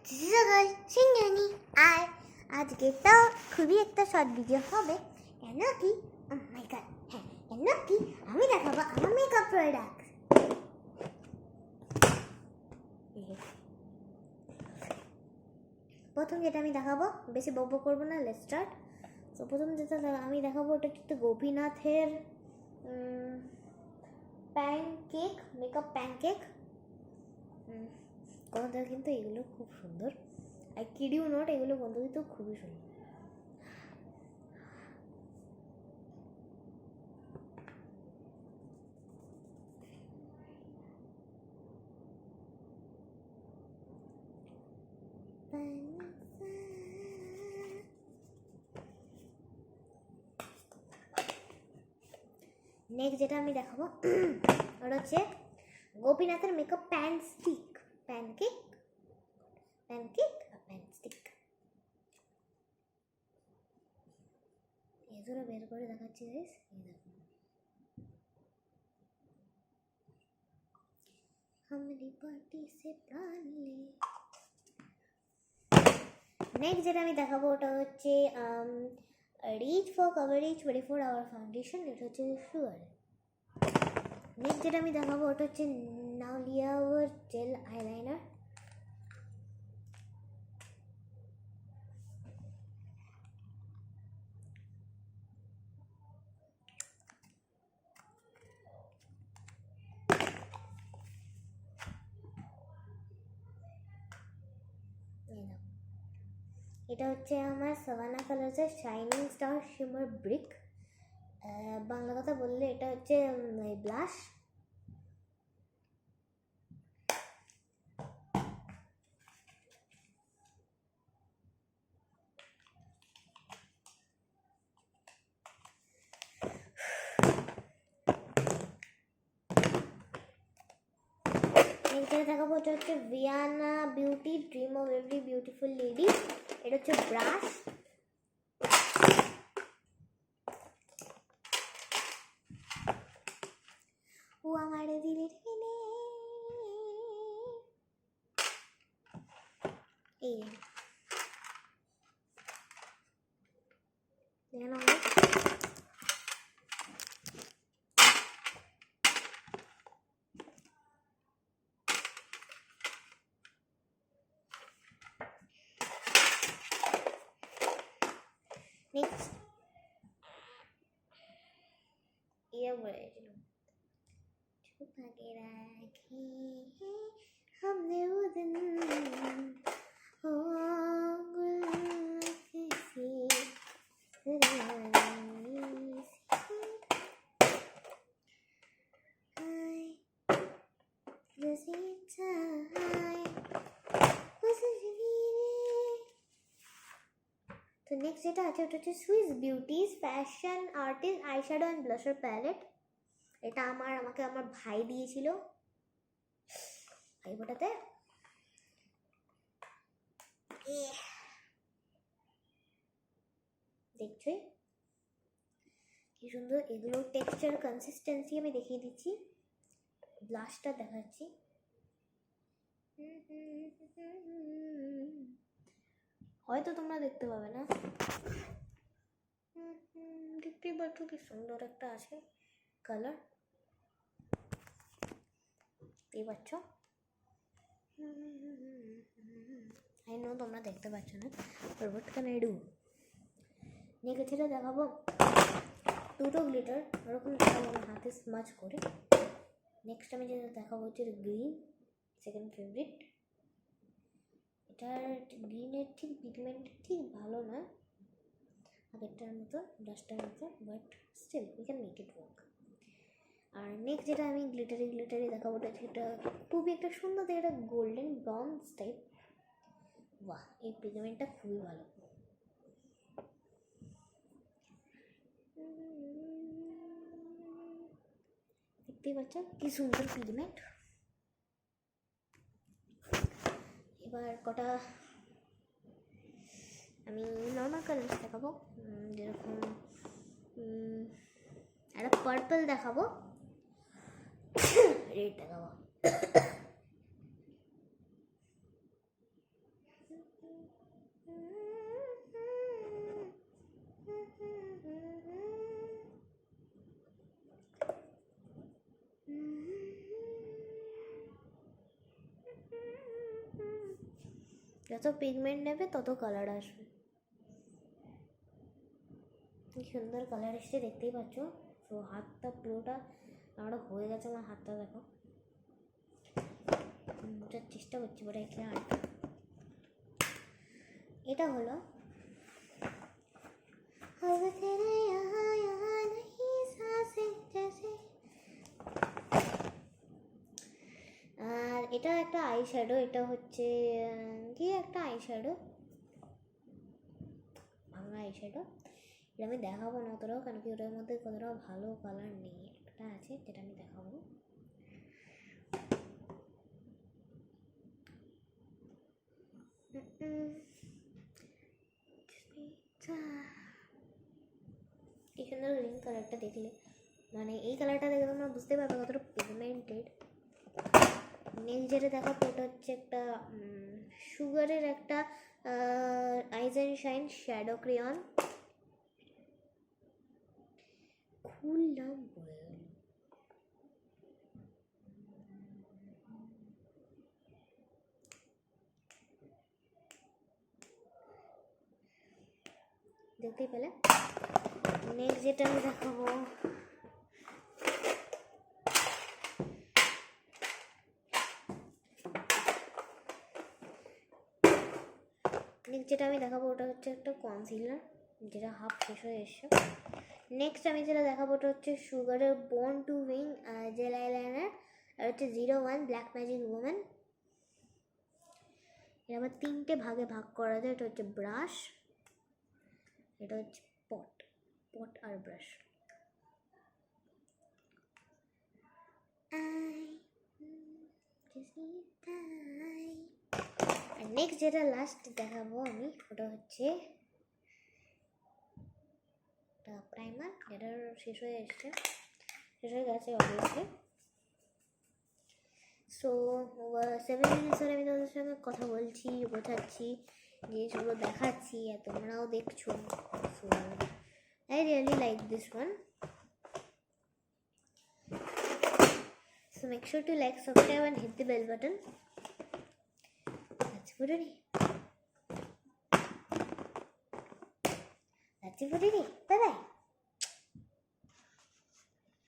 this is a girl Sinjani আর আজকে তো খুবই একটা শর্ট ভিডিও হবে কেন কি oh my god হ্যাঁ কেন কি আমি দেখাবো আমার মেকআপ প্রোডাক্ট প্রথম যেটা আমি দেখাবো বেশি বকবক করবো না লেটস স্টার্ট তো প্রথম যেটা আমি দেখাবো ওটা কিন্তু গোপীনাথের প্যানকেক মেকআপ প্যানকেক কথাটা কিন্তু এগুলো খুব সুন্দর আই কিড ইউ নট এগুলো বন্ধু কিন্তু খুবই সুন্দর নেক্সট যেটা আমি দেখাবো ওটা হচ্ছে গোপীনাথের মেকআপ প্যানকেক আর প্যান স্টিক এগুলো বের করে দেখাচ্ছি গাইস এই দেখো हमरी पार्टी से प्राण ले নেক্সট যেটা আমি দেখাবো ওটা হচ্ছে reach for coverage 24 hour foundation এটা হচ্ছে শুয়ার নেক্সট যেটা আমি দেখাবো ওটা হচ্ছে নাউলিয়া জেল আইলাইনার এটা হচ্ছে আমার সাভানা কালার্সের shining star shimmer brick Bangla কথা বললে এটা হচ্ছে ব্লাশ এখানে দেখাবো এটা হচ্ছে Vienna beauty dream of every beautiful lady এটা হচ্ছে ব্রাশ ও আমার দিলের কিনে এই नेक्स्ट ये बोले छुपा के रखे हैं हमने वो दिन हो किसी तो नेक्स्ट যেটা আছে ওটা হচ্ছে Swiss Beauty's fashion artist eyeshadow and blusher palette এটা আমাকে আমার ভাই দিয়েছিল ভাই বটাতে দেখছো কি সুন্দর এগুলো টেক্সচার কনসিস্টেন্সি আমি দেখিয়ে দিচ্ছি ব্লাশটা দেখাচ্ছি হয়তো তোমরা দেখতে পাবে না দেখতেই পাচ্ছ কি সুন্দর একটা আছে কালার দেখতেই পাচ্ছ আই নো তোমরা দেখতে পাচ্ছ না but what can I do next যেটা দেখাবো দুটো গ্লিটার ওরকম দেখাবো হাতে স্মাচ করে নেক্সট আমি যেটা দেখাবো হচ্ছে গ্রিন সেকেন্ড ফেভারিট এটার গ্রিনের ঠিক পিগমেন্ট ঠিক ভালো না আগেরটার মতো ব্রাশটার মতো but still we can make it work আর নেক্সট যেটা আমি গ্লিটারি দেখাবো ওটা যেটা খুবই একটা সুন্দর একটা গোল্ডেন ব্রঞ্জ টাইপ বাহ এই পিগমেন্টটা খুবই ভালো দেখতেই পাচ্ছ কি সুন্দর পিগমেন্ট এবার কটা আমি নর্মাল কালার দেখাবো যেরকম একটা পার্পল দেখাবো রেড দেখাবো যত পিগমেন্ট নেবে তত কালার আসবে। কি সুন্দর কালার এসছে দেখতেই পাচ্ছ। তো হাতটা পুরোটা আমার হয়ে গেছে, আমার হাতটা দেখো, চেষ্টা করছি বলে এখানে আটটা। এটা হলো আর এটা একটা আই শ্যাডো। এটা হচ্ছে কি একটা আই শ্যাডো, ভাঙা আই শ্যাডো। এটা আমি দেখাবো না অতটাও, কারণ কি ওটার মধ্যে কতটাও ভালো কালার নেই। একটা আছে যেটা আমি দেখাবো। কি সুন্দর গ্রিন কালারটা দেখলে, মানে এই কালারটা দেখে তোমরা বুঝতে পারবে কতটা পিগমেন্টেড। নেক্সট যেটা দেখাবো ওটা হচ্ছে একটা সুগারের একটা আইজ অ্যান্ড শাইন শ্যাডো ক্রেয়ন। খুললাম হয়ে গেল। দেখতেই পেলে। নেক্সট যেটা আমি দেখাবো ওটা হচ্ছে একটা কনসিলার, যেটা হাফ শেষ হয়ে এসছে। নেক্সট আমি যেটা দেখাবো ওটা হচ্ছে সুগারের born to wing gel eyeliner, আর হচ্ছে 01 ব্ল্যাক ম্যাজিক ওম্যান। এটা আবার 3টে ভাগে ভাগ করা যায়। এটা হচ্ছে ব্রাশ, এটা হচ্ছে পট আর ব্রাশ। আর নেক্সট যেটা লাস্ট দেখাবো আমি ওটা হচ্ছে প্রাইমার, যেটা শেষ হয়ে গেছে অবভিয়াসলি। সো 7 মিনিটস ধরে আমি তোমাদের সঙ্গে কথা বলছি, বোঝাচ্ছি, জিনিসগুলো দেখাচ্ছি, আর তোমরাও দেখছো। So I really like this one. So make sure to like, subscribe and hit the bell button. That's it for today.